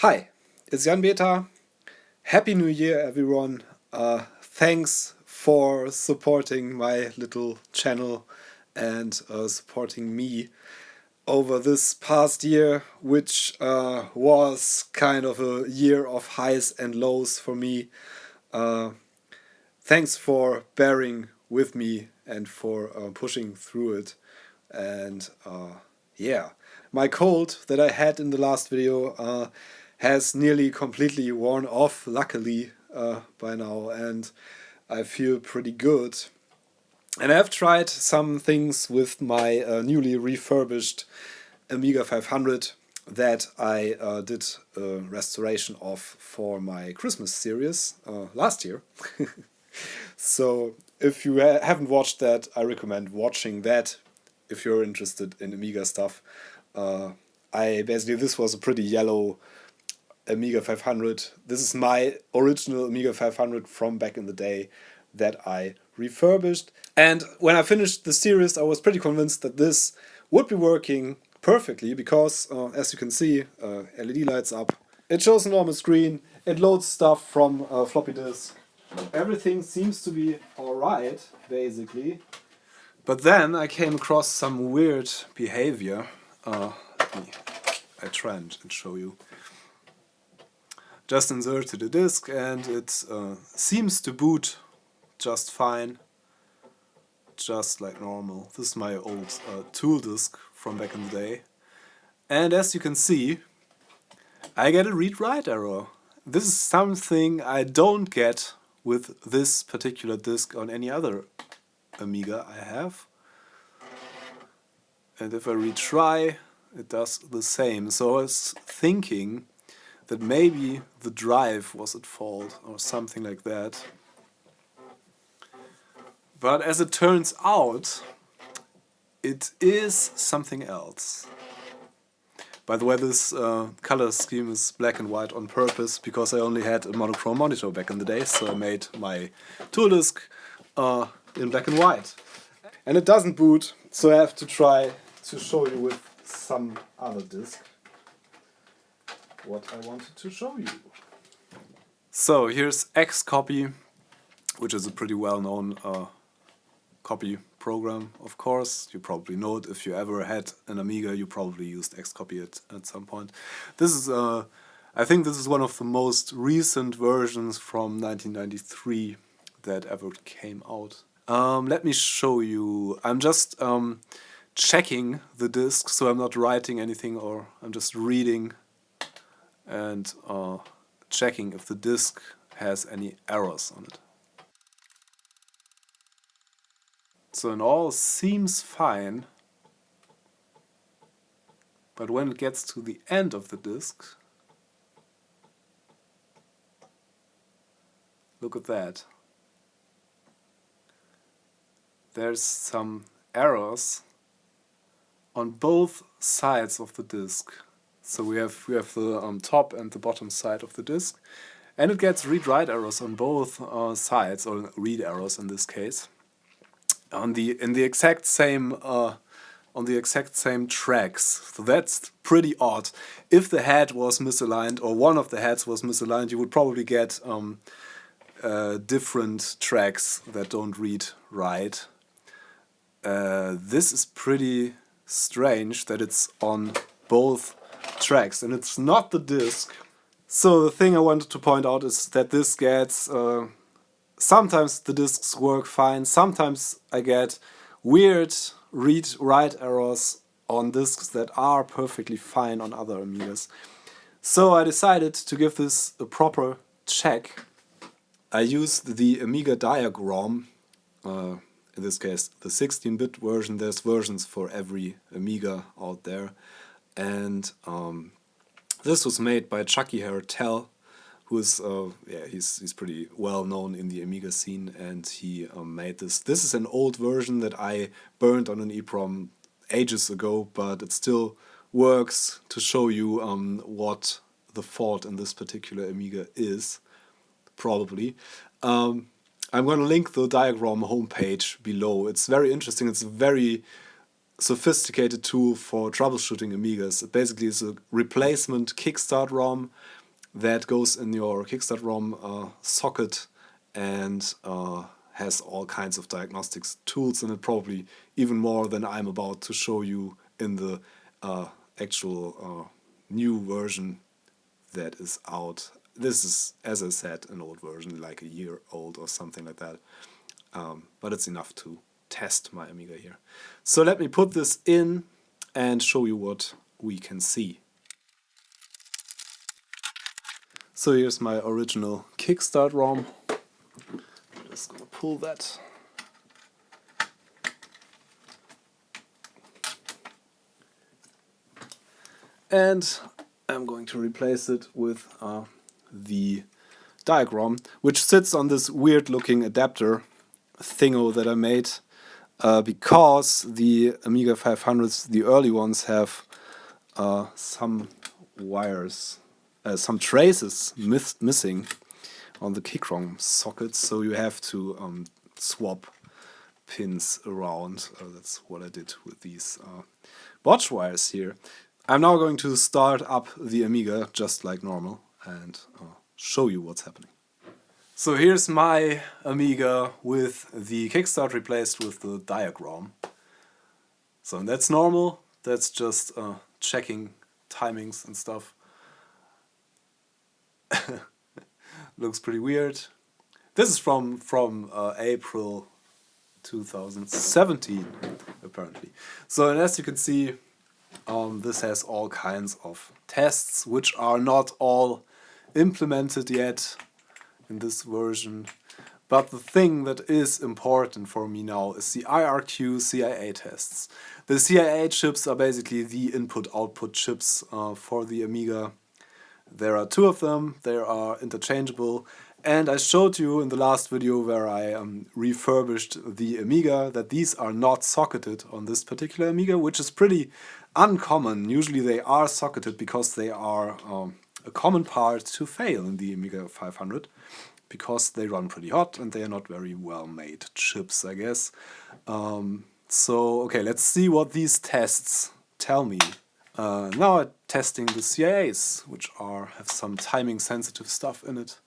Hi, it's Jan Beta. Happy New Year, everyone. Thanks for supporting my little channel and supporting me over this past year, which was kind of a year of highs and lows for me. Thanks for bearing with me and for pushing through it. And yeah, my cold that I had in the last video has nearly completely worn off, luckily, by now, and I feel pretty good. And I've tried some things with my newly refurbished Amiga 500 that I did a restoration of for my Christmas series last year. So if you haven't watched that, I recommend watching that if you're interested in Amiga stuff. This was a pretty yellow Amiga 500. This is my original Amiga 500 from back in the day that I refurbished. And when I finished the series, I was pretty convinced that this would be working perfectly because, as you can see, LED lights up. It shows a normal screen. It loads stuff from floppy disk. Everything seems to be alright, basically. But then I came across some weird behavior. I try and show you. Just inserted the disk and it seems to boot just fine, just like normal. This is my old tool disk from back in the day. And as you can see, I get a read-write error. This is something I don't get with this particular disk on any other Amiga I have. And if I retry, it does the same. So I was thinking that maybe the drive was at fault or something like that. But as it turns out, it is something else. By the way, this color scheme is black and white on purpose because I only had a monochrome monitor back in the day, so I made my tool disk in black and white. And it doesn't boot, so I have to try to show you with some other disk what I wanted to show you. So here's Xcopy, which is a pretty well-known copy program, of course. You probably know it. If you ever had an Amiga, you probably used Xcopy at some point. This is, I think this is one of the most recent versions from 1993 that ever came out. Let me show you. I'm just checking the disk, so I'm not writing anything, or I'm just reading and checking if the disk has any errors on it. So in all seems fine, but when it gets to the end of the disk, look at that. There's some errors on both sides of the disk. So we have the top and the bottom side of the disk, and it gets read-write errors on both sides, or read errors in this case. On the exact same tracks. So that's pretty odd. If the head was misaligned, or one of the heads was misaligned, you would probably get different tracks that don't read right. This is pretty strange that it's on both tracks, and it's not the disk. So the thing I wanted to point out is that this gets sometimes the disks work fine, sometimes I get weird read-write errors on disks that are perfectly fine on other Amigas. So I decided to give this a proper check. I used the Amiga diagram, in this case the 16-bit version. There's versions for every Amiga out there. And this was made by Chucky Hertel, who's he's pretty well known in the Amiga scene, and he made this. This is an old version that I burned on an EEPROM ages ago, but it still works to show you what the fault in this particular Amiga is, probably. I'm going to link the diagram homepage below. It's very interesting. It's very sophisticated tool for troubleshooting Amigas. It basically is a replacement kickstart ROM that goes in your kickstart ROM socket and has all kinds of diagnostics tools in it, probably even more than I'm about to show you in the actual new version that is out. This is, as I said, an old version, like a year old or something like that. But it's enough to test my Amiga here. So let me put this in and show you what we can see. So here's my original kickstart ROM. I'm just gonna pull that. And I'm going to replace it with the diagram, which sits on this weird looking adapter thingo that I made because the Amiga 500s, the early ones, have some wires, some traces missing on the kick-ROM sockets, so you have to swap pins around. That's what I did with these botch wires here. I'm now going to start up the Amiga just like normal and show you what's happening. So here's my Amiga with the kickstart replaced with the diagram. So that's normal, that's just checking timings and stuff. Looks pretty weird. This is from April 2017 apparently. So, and as you can see, this has all kinds of tests which are not all implemented yet in this version. But the thing that is important for me now is the IRQ CIA tests. The CIA chips are basically the input-output chips for the Amiga. There are two of them, they are interchangeable, and I showed you in the last video where I refurbished the Amiga that these are not socketed on this particular Amiga, which is pretty uncommon. Usually they are socketed because they are a common part to fail in the Amiga 500, because they run pretty hot and they are not very well made chips, I guess. So, okay, let's see what these tests tell me. Now I'm testing the CIAs, which have some timing sensitive stuff in it.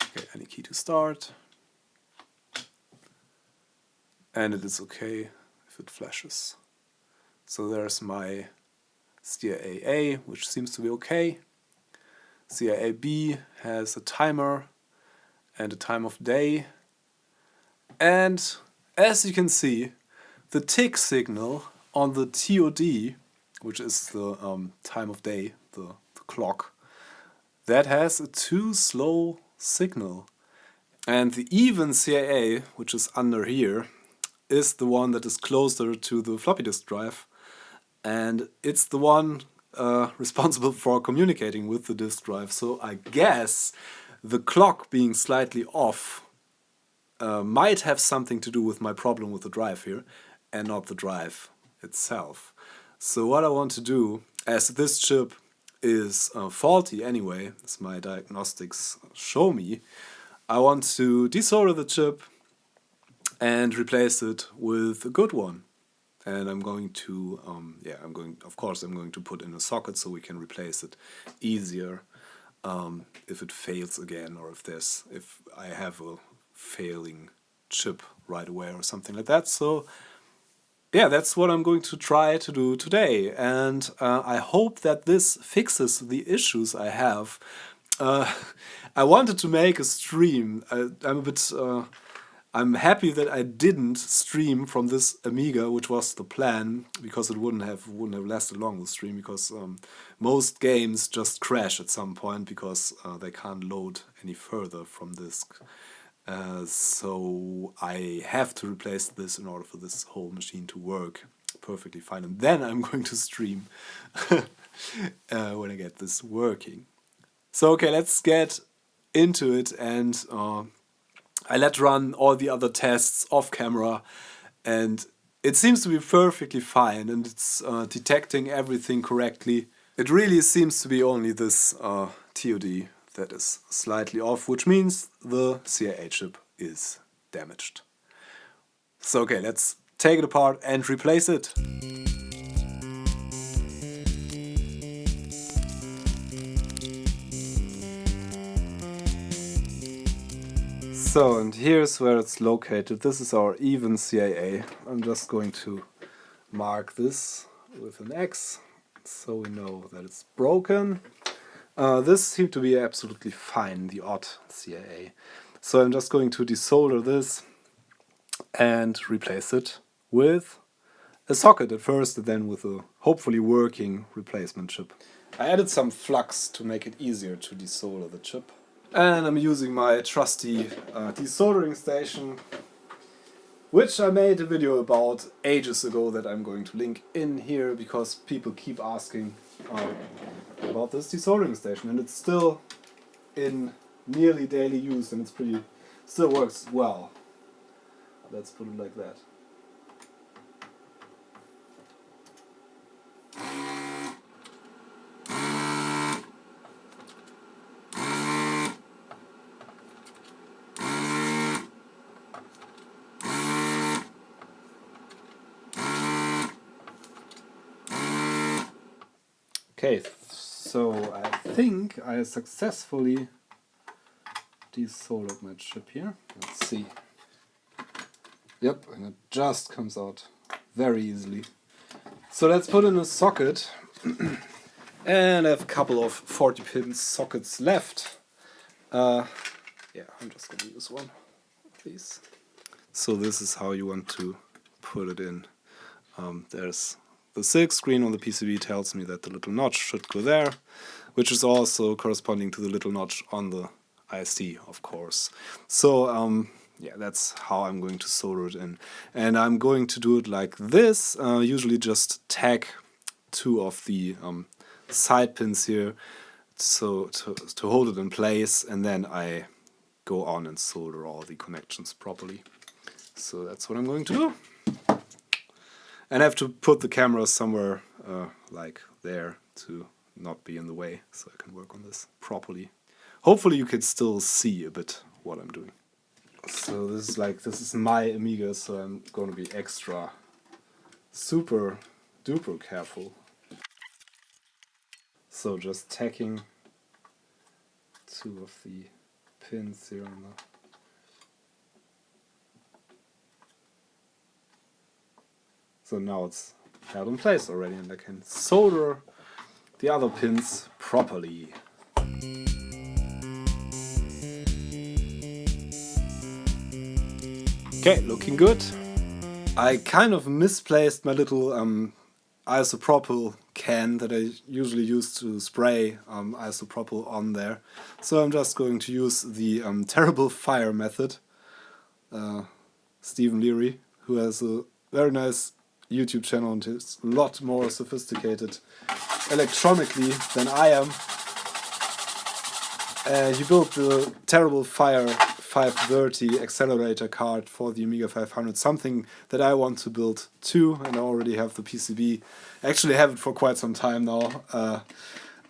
Okay, any key to start. And it is okay if it flashes. So there's my CIAA, which seems to be okay. CIAB has a timer and a time of day. And as you can see, the tick signal on the TOD, which is the time of day, the clock, that has a too slow signal. And the even CIA, which is under here, is the one that is closer to the floppy disk drive. And it's the one responsible for communicating with the disk drive. So I guess the clock being slightly off might have something to do with my problem with the drive here, and not the drive itself. So what I want to do, as this chip is faulty anyway, as my diagnostics show me, I want to desolder the chip and replace it with a good one. And I'm going to, of course I'm going to put in a socket so we can replace it easier if it fails again, or if I have a failing chip right away or something like that. So yeah, that's what I'm going to try to do today, and I hope that this fixes the issues I have. I wanted to make a stream. I'm happy that I didn't stream from this Amiga, which was the plan, because it wouldn't have lasted long, the stream, because most games just crash at some point because they can't load any further from disk. So I have to replace this in order for this whole machine to work perfectly fine, and then I'm going to stream when I get this working. So okay, let's get into it, and I let run all the other tests off camera, and it seems to be perfectly fine, and it's detecting everything correctly. It really seems to be only this TOD that is slightly off, which means the CIA chip is damaged. So okay, let's take it apart and replace it. So, and here's where it's located. This is our even CAA. I'm just going to mark this with an X so we know that it's broken. This seemed to be absolutely fine, the odd CAA. So I'm just going to desolder this and replace it with a socket at first, and then with a hopefully working replacement chip. I added some flux to make it easier to desolder the chip. And I'm using my trusty desoldering station, which I made a video about ages ago that I'm going to link in here because people keep asking about this desoldering station, and it's still in nearly daily use and it's still works well. Let's put it like that. Okay, so I think I successfully desoldered my chip here. Let's see. Yep, and it just comes out very easily. So let's put in a socket. And I have a couple of 40 pin sockets left. Yeah, I'm just going to use one, please. So this is how you want to put it in. There's the silk screen on the PCB tells me that the little notch should go there, which is also corresponding to the little notch on the IC, of course. So yeah, that's how I'm going to solder it in. And I'm going to do it like this, usually just tag two of the side pins here so to hold it in place, and then I go on and solder all the connections properly. So that's what I'm going to do. And I have to put the camera somewhere like there to not be in the way, so I can work on this properly. Hopefully you can still see a bit what I'm doing. So this is my Amiga, so I'm going to be extra super duper careful. So just tacking two of the pins here on the So now it's held in place already, and I can solder the other pins properly. Okay, looking good. I kind of misplaced my little isopropyl can that I usually use to spray isopropyl on there. So I'm just going to use the terrible fire method. Stephen Leary, who has a very nice YouTube channel and is a lot more sophisticated electronically than I am. He built the terrible Fire 530 accelerator card for the Amiga 500, something that I want to build too, and I already have the PCB. Actually have it for quite some time now,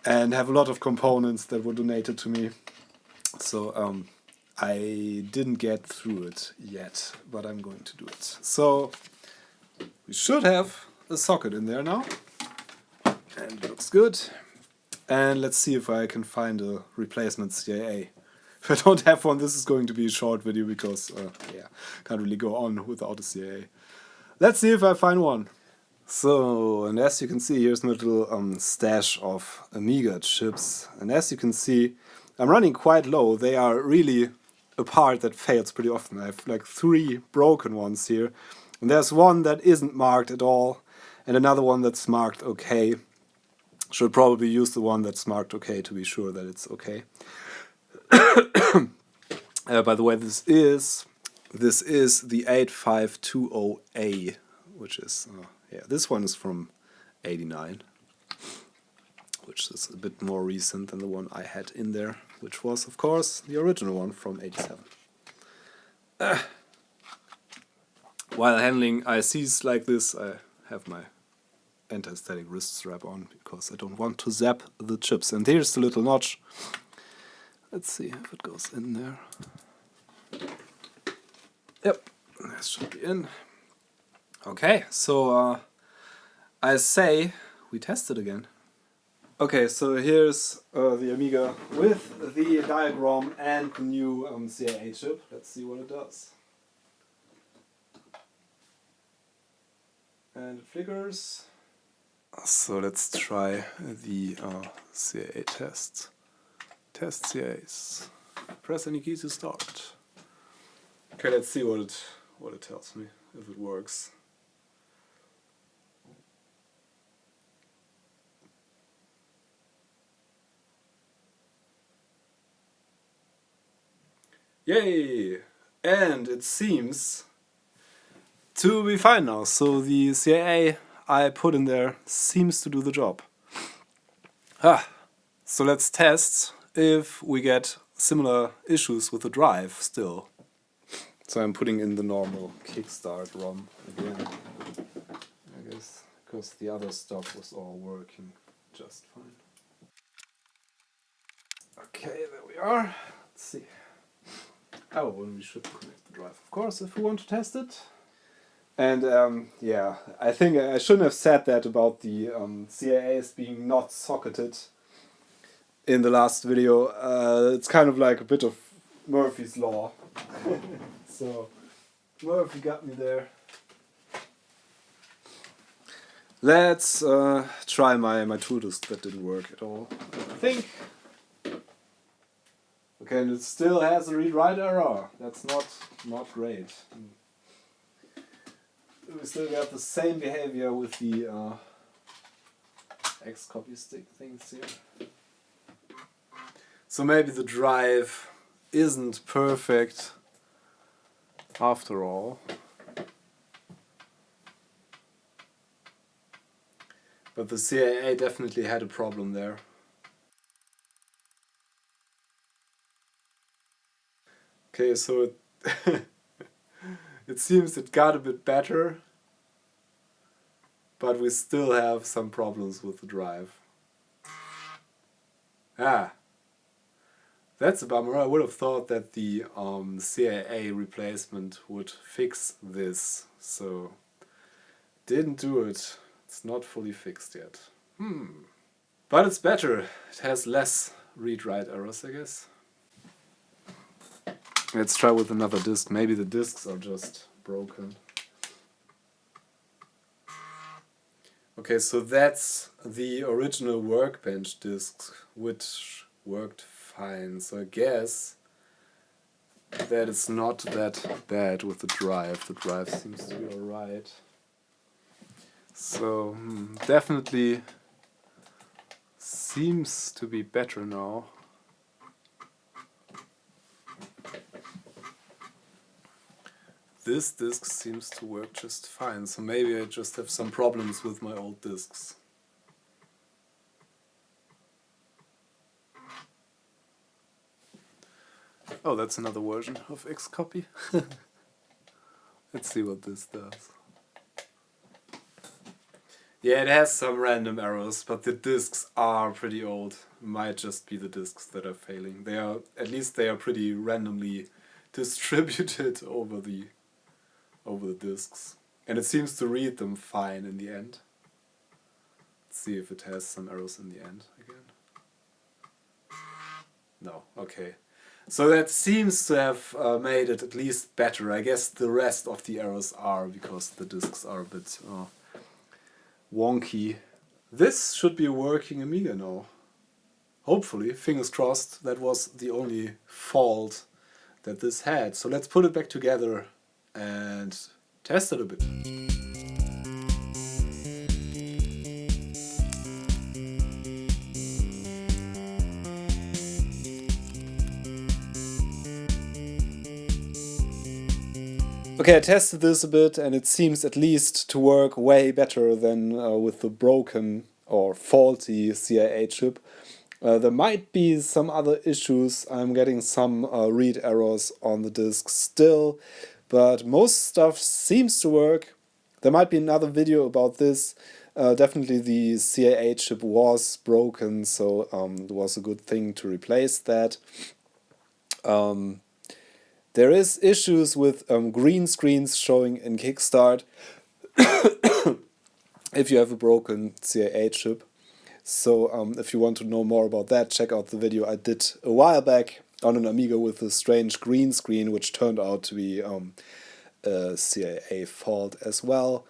and have a lot of components that were donated to me. So I didn't get through it yet, but I'm going to do it. So we should have a socket in there now, and it looks good. And let's see if I can find a replacement CAA. If I don't have one, this is going to be a short video because, yeah, can't really go on without a CAA. Let's see if I find one. So, and as you can see, here's my little stash of Amiga chips. And as you can see, I'm running quite low. They are really a part that fails pretty often. I have like 3 broken ones here. And there's one that isn't marked at all, and another one that's marked OK. Should probably use the one that's marked OK to be sure that it's OK. By the way, this is the 8520A, which is yeah, this one is from '89, which is a bit more recent than the one I had in there, which was of course the original one from '87. While handling ICs like this, I have my anti-static wrist strap on because I don't want to zap the chips. And here's the little notch. Let's see if it goes in there. Yep, this should be in. Okay, so I say we test it again. Okay, so here's the Amiga with the diagram and the new CIA chip. Let's see what it does. And it flickers. So let's try the CIA test. Test CIAs. Press any key to start. Okay, let's see what it tells me, if it works. Yay! And it seems to be fine now. So the CIA I put in there seems to do the job. So let's test if we get similar issues with the drive still. So I'm putting in the normal kickstart ROM again. I guess because the other stuff was all working just fine. Okay, there we are. Let's see. Oh, and we should connect the drive, of course, if we want to test it. And yeah, I think I shouldn't have said that about the CIAs being not socketed in the last video. It's kind of like a bit of Murphy's Law. So, Murphy got me there. Let's try my tooldisk that didn't work at all, I think. Okay, and it still has a read-write error. That's not great. We still got the same behavior with the X-copy stick things here. So maybe the drive isn't perfect after all. But the CIA definitely had a problem there. Okay, so it seems it got a bit better, but we still have some problems with the drive. That's a bummer. I would have thought that the CIA replacement would fix this, so didn't do it. It's not fully fixed yet. But it's better. It has less read-write errors, I guess. Let's try with another disk. Maybe the disks are just broken. Okay, so that's the original Workbench disk, which worked fine. So I guess that it's not that bad with the drive. The drive seems to be alright. So definitely seems to be better now. This disk seems to work just fine, so maybe I just have some problems with my old disks. Oh, that's another version of Xcopy. Let's see what this does. Yeah, it has some random errors, but the disks are pretty old. Might just be the disks that are failing. At least they are pretty randomly distributed over the disks. And it seems to read them fine in the end. Let's see if it has some errors in the end again. No, okay. So that seems to have made it at least better. I guess the rest of the errors are because the disks are a bit wonky. This should be a working Amiga now. Hopefully, fingers crossed, that was the only fault that this had. So let's put it back together and test it a bit. Okay, I tested this a bit and it seems at least to work way better than with the broken or faulty CIA chip. There might be some other issues. I'm getting some read errors on the disk still, but most stuff seems to work. There might be another video about this. Definitely the CIA chip was broken, so it was a good thing to replace that. There is issues with green screens showing in Kickstart. if you have a broken CA8 chip. So if you want to know more about that, check out the video I did a while back on an Amiga with a strange green screen, which turned out to be a CA fault as well.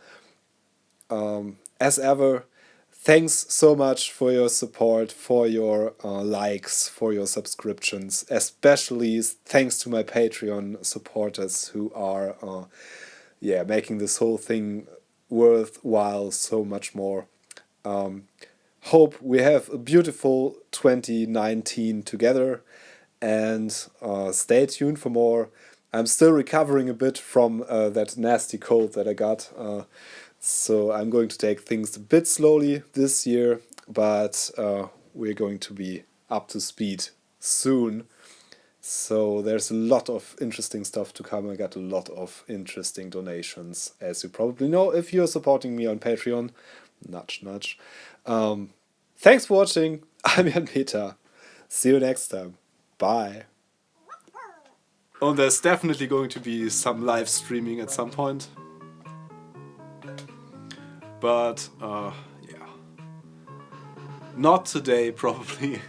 As ever, thanks so much for your support, for your likes, for your subscriptions, especially thanks to my Patreon supporters who are making this whole thing worthwhile so much more. Hope we have a beautiful 2019 together, and stay tuned for more. I'm still recovering a bit from that nasty cold that I got, so I'm going to take things a bit slowly this year, but we're going to be up to speed soon. So there's a lot of interesting stuff to come. I got a lot of interesting donations, as you probably know if you're supporting me on Patreon. Nudge, nudge. Thanks for watching. I'm Jan Peter. See you next time. Bye. Oh, there's definitely going to be some live streaming at some point. But, yeah. Not today, probably.